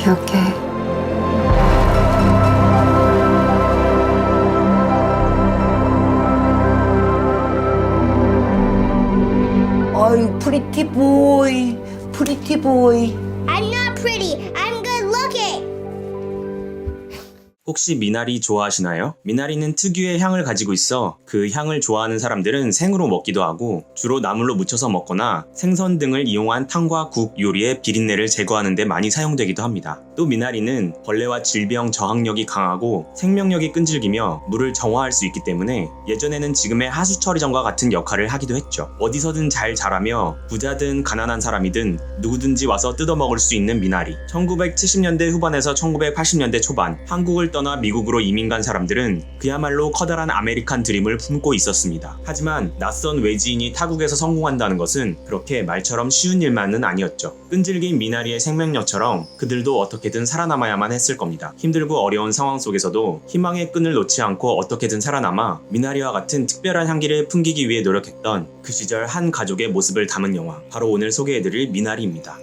기억해. 어이, 프리티 보이, 프리티 보이. I'm not pretty. I'm good looking. 혹시 미나리 좋아하시나요? 미나리는 특유의 향을 가지고 있어 그 향을 좋아하는 사람들은 생으로 먹기도 하고 주로 나물로 무쳐서 먹거나 생선 등을 이용한 탕과 국 요리의 비린내를 제거하는 데 많이 사용되기도 합니다. 또 미나리는 벌레와 질병 저항력이 강하고 생명력이 끈질기며 물을 정화할 수 있기 때문에 예전에는 지금의 하수 처리전과 같은 역할을 하기도 했죠. 어디서든 잘 자라며 부자든 가난한 사람이든 누구든지 와서 뜯어먹을 수 있는 미나리. 1970년대 후반에서 1980년대 초반 한국을 떠나 미국으로 이민 간 사람들은 그야말로 커다란 아메리칸 드림을 품고 있었습니다. 하지만 낯선 외지인이 타국에서 성공한다는 것은 그렇게 말처럼 쉬운 일만은 아니었죠. 끈질긴 미나리의 생명력처럼 그들도 어떻게든 살아남아야만 했을 겁니다. 힘들고 어려운 상황 속에서도 희망의 끈을 놓지 않고 어떻게든 살아남아 미나리와 같은 특별한 향기를 풍기기 위해 노력했던 그 시절 한 가족의 모습을 담은 영화, 바로 오늘 소개해드릴 미나리입니다.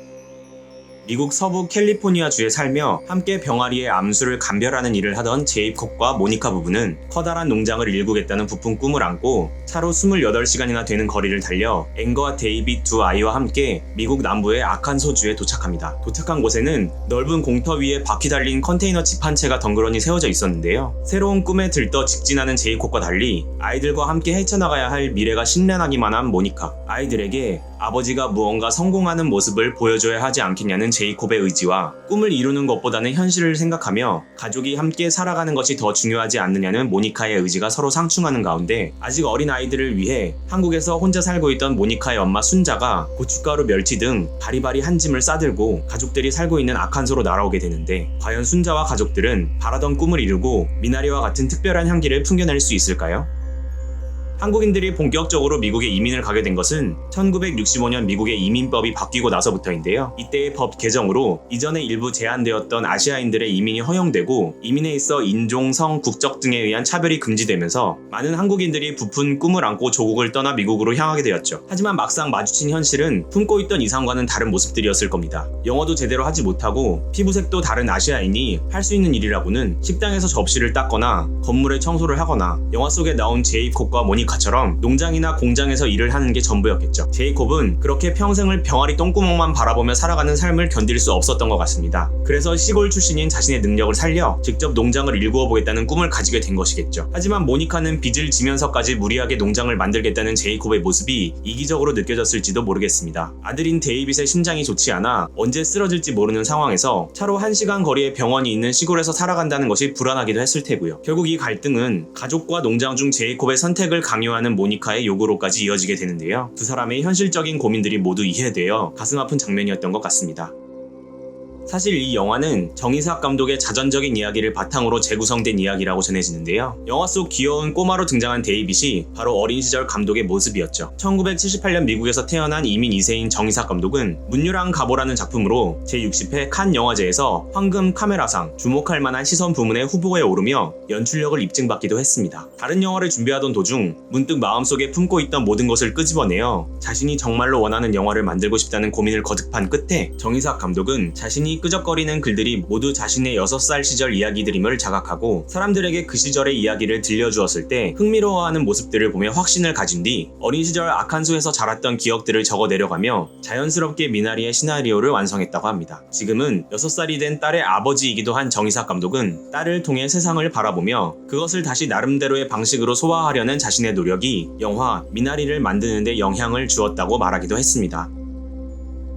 미국 서부 캘리포니아주에 살며 함께 병아리의 암수를 감별하는 일을 하던 제이콥과 모니카 부부는 커다란 농장을 일구겠다는 부푼 꿈을 안고 차로 28시간이나 되는 거리를 달려 앵거와 데이빗 두 아이와 함께 미국 남부의 아칸소주에 도착합니다. 도착한 곳에는 넓은 공터 위에 바퀴 달린 컨테이너 집 한 채가 덩그러니 세워져 있었는데요. 새로운 꿈에 들떠 직진하는 제이콥과 달리 아이들과 함께 헤쳐나가야 할 미래가 신명하기만 한 모니카. 아이들에게 아버지가 무언가 성공하는 모습을 보여줘야 하지 않겠냐는 제이콥의 의지와 꿈을 이루는 것보다는 현실을 생각하며 가족이 함께 살아가는 것이 더 중요하지 않느냐는 모니카의 의지가 서로 상충하는 가운데 아직 어린 아이들을 위해 한국에서 혼자 살고 있던 모니카의 엄마 순자가 고춧가루, 멸치 등 바리바리 한 짐을 싸들고 가족들이 살고 있는 아칸소로 날아오게 되는데, 과연 순자와 가족들은 바라던 꿈을 이루고 미나리와 같은 특별한 향기를 풍겨낼 수 있을까요? 한국인들이 본격적으로 미국에 이민을 가게 된 것은 1965년 미국의 이민법이 바뀌고 나서부터인데요. 이때의 법 개정으로 이전에 일부 제한되었던 아시아인들의 이민이 허용되고 이민에 있어 인종, 성, 국적 등에 의한 차별이 금지되면서 많은 한국인들이 부푼 꿈을 안고 조국을 떠나 미국으로 향하게 되었죠. 하지만 막상 마주친 현실은 품고 있던 이상과는 다른 모습들이었을 겁니다. 영어도 제대로 하지 못하고 피부색도 다른 아시아인이 할 수 있는 일이라고는 식당에서 접시를 닦거나 건물의 청소를 하거나 영화 속에 나온 제이콥과 모니카 처럼 농장이나 공장에서 일을 하는 게 전부였겠죠. 제이콥은 그렇게 평생을 병아리 똥구멍만 바라보며 살아가는 삶을 견딜 수 없었던 것 같습니다. 그래서 시골 출신인 자신의 능력을 살려 직접 농장을 일구어 보겠다는 꿈을 가지게 된 것이겠죠. 하지만 모니카는 빚을 지면서까지 무리하게 농장을 만들겠다는 제이콥의 모습이 이기적으로 느껴졌을지도 모르겠습니다. 아들인 데이빗의 심장이 좋지 않아 언제 쓰러질지 모르는 상황에서 차로 1시간 거리의 병원이 있는 시골에서 살아간다는 것이 불안하기도 했을 테고요. 결국 이 갈등은 가족과 농장 중 제이콥의 선택을 강요하는 모니카의 요구로까지 이어지게 되는데요. 두 사람의 현실적인 고민들이 모두 이해되어 가슴 아픈 장면이었던 것 같습니다. 사실 이 영화는 정이삭 감독의 자전적인 이야기를 바탕으로 재구성된 이야기라고 전해지는데요. 영화 속 귀여운 꼬마로 등장한 데이빗이 바로 어린 시절 감독의 모습이었죠. 1978년 미국에서 태어난 이민 2세인 정이삭 감독은 문유랑 가보라는 작품으로 제60회 칸 영화제에서 황금 카메라상, 주목할 만한 시선 부문의 후보에 오르며 연출력을 입증받기도 했습니다. 다른 영화를 준비하던 도중 문득 마음속에 품고 있던 모든 것을 끄집어내어 자신이 정말로 원하는 영화를 만들고 싶다는 고민을 거듭한 끝에 정이삭 감독은 자신이 끄적거리는 글들이 모두 자신의 6살 시절 이야기들임을 자각하고 사람들에게 그 시절의 이야기를 들려주었을 때 흥미로워하는 모습들을 보며 확신을 가진 뒤 어린 시절 아칸소에서 자랐던 기억들을 적어 내려가며 자연스럽게 미나리의 시나리오를 완성했다고 합니다. 지금은 6살이 된 딸의 아버지이기도 한 정이삭 감독은 딸을 통해 세상을 바라보며 그것을 다시 나름대로의 방식으로 소화하려는 자신의 노력이 영화 미나리를 만드는 데 영향을 주었다고 말하기도 했습니다.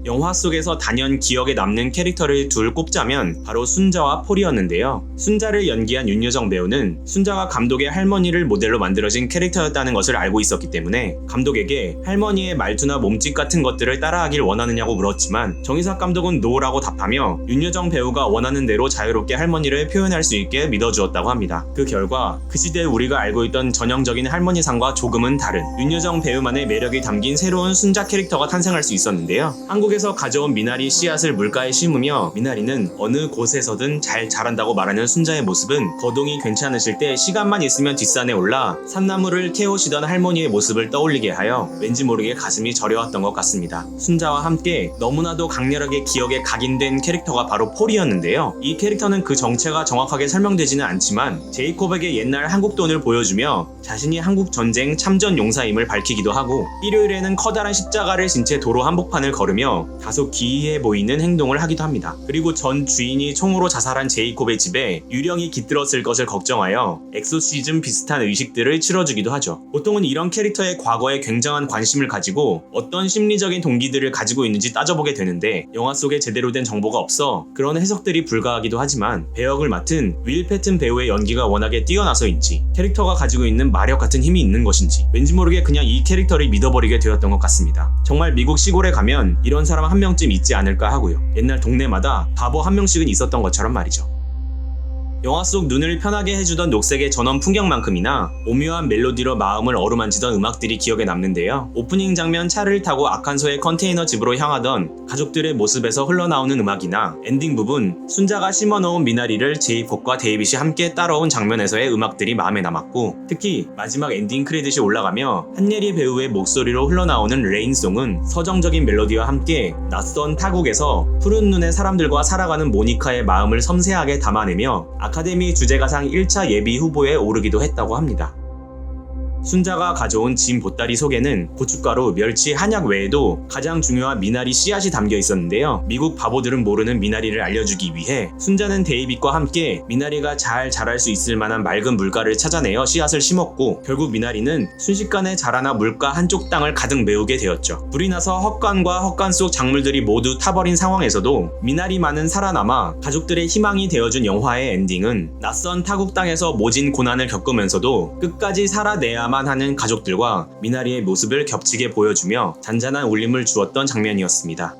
영화 속에서 단연 기억에 남는 캐릭터를 둘 꼽자면 바로 순자와 폴이었는데요. 순자를 연기한 윤여정 배우는 순자가 감독의 할머니를 모델로 만들어진 캐릭터였다는 것을 알고 있었기 때문에 감독에게 할머니의 말투나 몸짓 같은 것들을 따라하길 원하느냐고 물었지만 정이삭 감독은 노라고 답하며 윤여정 배우가 원하는 대로 자유롭게 할머니를 표현할 수 있게 믿어주었다고 합니다. 그 결과 그 시대에 우리가 알고 있던 전형적인 할머니상과 조금은 다른 윤여정 배우만의 매력이 담긴 새로운 순자 캐릭터가 탄생할 수 있었는데요. 한국에 미국에서 가져온 미나리 씨앗을 물가에 심으며 미나리는 어느 곳에서든 잘 자란다고 말하는 순자의 모습은 거동이 괜찮으실 때 시간만 있으면 뒷산에 올라 산나물을 캐오시던 할머니의 모습을 떠올리게 하여 왠지 모르게 가슴이 저려왔던 것 같습니다. 순자와 함께 너무나도 강렬하게 기억에 각인된 캐릭터가 바로 폴이었는데요. 이 캐릭터는 그 정체가 정확하게 설명되지는 않지만 제이콥에게 옛날 한국 돈을 보여주며 자신이 한국 전쟁 참전 용사임을 밝히기도 하고 일요일에는 커다란 십자가를 진 채 도로 한복판을 걸으며 다소 기이해 보이는 행동을 하기도 합니다. 그리고 전 주인이 총으로 자살한 제이콥의 집에 유령이 깃들었을 것을 걱정하여 엑소시즘 비슷한 의식들을 치러주기도 하죠. 보통은 이런 캐릭터의 과거에 굉장한 관심을 가지고 어떤 심리적인 동기들을 가지고 있는지 따져보게 되는데 영화 속에 제대로 된 정보가 없어 그런 해석들이 불가하기도 하지만 배역을 맡은 윌 패튼 배우의 연기가 워낙에 뛰어나서인지 캐릭터가 가지고 있는 마력 같은 힘이 있는 것인지 왠지 모르게 그냥 이 캐릭터를 믿어버리게 되었던 것 같습니다. 정말 미국 시골에 가면 이런 사람 한 명쯤 있지 않을까 하고요. 옛날 동네마다 바보 한 명씩은 있었던 것처럼 말이죠. 영화 속 눈을 편하게 해주던 녹색의 전원 풍경만큼이나 오묘한 멜로디로 마음을 어루만지던 음악들이 기억에 남는데요. 오프닝 장면 차를 타고 아칸소의 컨테이너 집으로 향하던 가족들의 모습에서 흘러나오는 음악이나 엔딩 부분 순자가 심어놓은 미나리를 제이콥과 데이빗이 함께 따라온 장면에서의 음악들이 마음에 남았고 특히 마지막 엔딩 크레딧이 올라가며 한예리 배우의 목소리로 흘러나오는 레인송은 서정적인 멜로디와 함께 낯선 타국에서 푸른 눈의 사람들과 살아가는 모니카의 마음을 섬세하게 담아내며 아카데미 주제가상 1차 예비 후보에 오르기도 했다고 합니다. 순자가 가져온 진 보따리 속에는 고춧가루, 멸치, 한약 외에도 가장 중요한 미나리 씨앗이 담겨 있었는데요. 미국 바보들은 모르는 미나리를 알려주기 위해 순자는 데이빗과 함께 미나리가 잘 자랄 수 있을 만한 맑은 물가를 찾아내어 씨앗을 심었고 결국 미나리는 순식간에 자라나 물가 한쪽 땅을 가득 메우게 되었죠. 불이 나서 헛간과 헛간 속 작물들이 모두 타버린 상황에서도 미나리만은 살아남아 가족들의 희망이 되어준 영화의 엔딩은 낯선 타국 땅에서 모진 고난을 겪으면서도 끝까지 살아내야만 하는 가족들과 미나리의 모습을 겹치게 보여주며 잔잔한 울림을 주었던 장면이었습니다.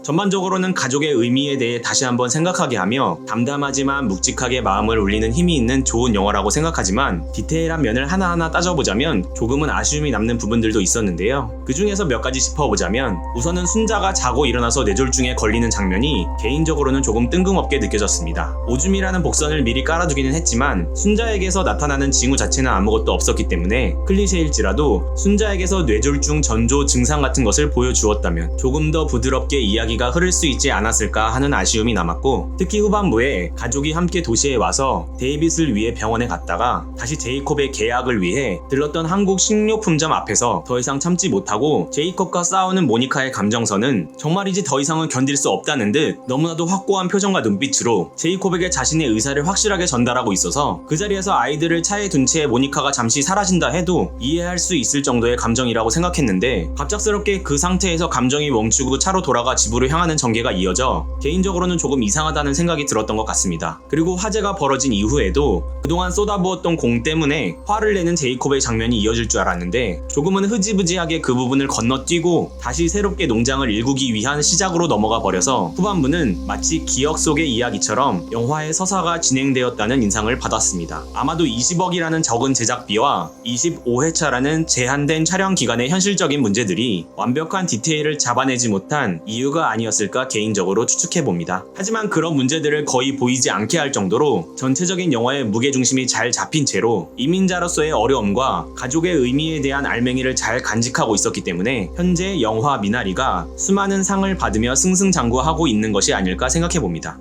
전반적으로는 가족의 의미에 대해 다시 한번 생각하게 하며 담담하지만 묵직하게 마음을 울리는 힘이 있는 좋은 영화라고 생각하지만 디테일한 면을 하나하나 따져보자면 조금은 아쉬움이 남는 부분들도 있었는데요. 그 중에서 몇 가지 짚어보자면 우선은 순자가 자고 일어나서 뇌졸중에 걸리는 장면이 개인적으로는 조금 뜬금없게 느껴졌습니다. 오줌이라는 복선을 미리 깔아두기는 했지만 순자에게서 나타나는 징후 자체는 아무것도 없었기 때문에 클리셰일지라도 순자에게서 뇌졸중 전조 증상 같은 것을 보여주었다면 조금 더 부드럽게 이야기가 흐를 수 있지 않았을까 하는 아쉬움이 남았고 특히 후반부에 가족이 함께 도시에 와서 데이빗을 위해 병원에 갔다가 다시 제이콥의 계약을 위해 들렀던 한국 식료품점 앞에서 더 이상 참지 못하고 제이콥과 싸우는 모니카의 감정선은 정말이지 더 이상은 견딜 수 없다는 듯 너무나도 확고한 표정과 눈빛으로 제이콥에게 자신의 의사를 확실하게 전달하고 있어서 그 자리에서 아이들을 차에 둔 채 모니카가 잠시 사라진다 해도 이해할 수 있을 정도의 감정이라고 생각했는데 갑작스럽게 그 상태에서 감정이 멈추고 차로 돌아가 집으로 향하는 전개가 이어져 개인적으로는 조금 이상하다는 생각이 들었던 것 같습니다. 그리고 화재가 벌어진 이후에도 그동안 쏟아부었던 공 때문에 화를 내는 제이콥의 장면이 이어질 줄 알았는데 조금은 흐지부지하게 그 부분을 건너뛰고 다시 새롭게 농장을 일구기 위한 시작으로 넘어가 버려서 후반부는 마치 기억 속의 이야기처럼 영화의 서사가 진행되었다는 인상을 받았습니다. 아마도 20억이라는 적은 제작비와 25회차라는 제한된 촬영 기간의 현실적인 문제들이 완벽한 디테일을 잡아내지 못한 이유가 아니었을까 개인적으로 추측해봅니다. 하지만 그런 문제들을 거의 보이지 않게 할 정도로 전체적인 영화의 무게중심이 잘 잡힌 채로 이민자로서의 어려움과 가족의 의미에 대한 알맹이를 잘 간직하고 있었기 때문에 현재 영화 미나리가 수많은 상을 받으며 승승장구하고 있는 것이 아닐까 생각해봅니다.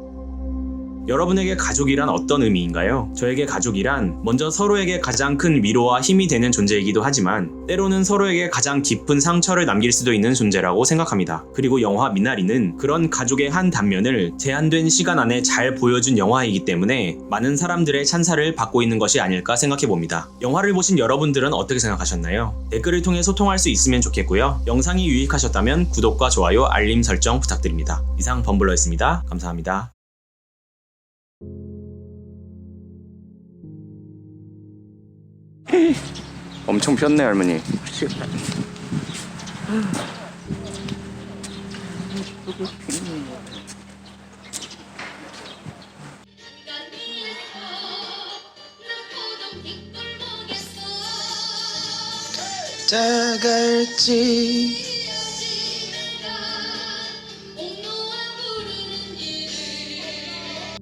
여러분에게 가족이란 어떤 의미인가요? 저에게 가족이란 먼저 서로에게 가장 큰 위로와 힘이 되는 존재이기도 하지만 때로는 서로에게 가장 깊은 상처를 남길 수도 있는 존재라고 생각합니다. 그리고 영화 미나리는 그런 가족의 한 단면을 제한된 시간 안에 잘 보여준 영화이기 때문에 많은 사람들의 찬사를 받고 있는 것이 아닐까 생각해봅니다. 영화를 보신 여러분들은 어떻게 생각하셨나요? 댓글을 통해 소통할 수 있으면 좋겠고요. 영상이 유익하셨다면 구독과 좋아요, 알림 설정 부탁드립니다. 이상 범블러였습니다. 감사합니다. 엄청 폈네 할머니. 다 갈지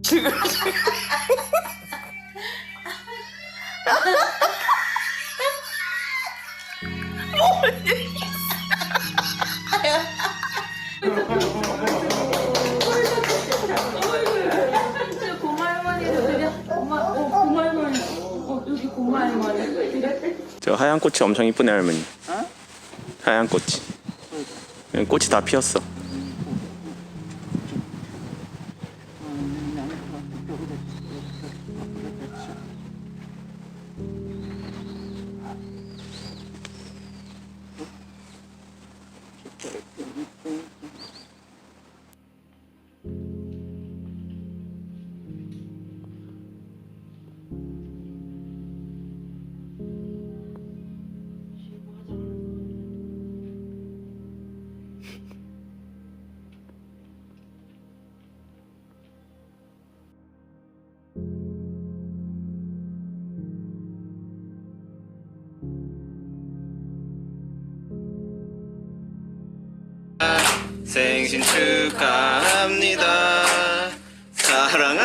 지금 고마 할머니를 드려. 고마 할머니. 여기 고마 할머니 드려. 저 하얀 꽃이 엄청 이쁘네 할머니. 하얀 꽃이. 꽃이 다 피었어. 생신 축하합니다. 사랑하는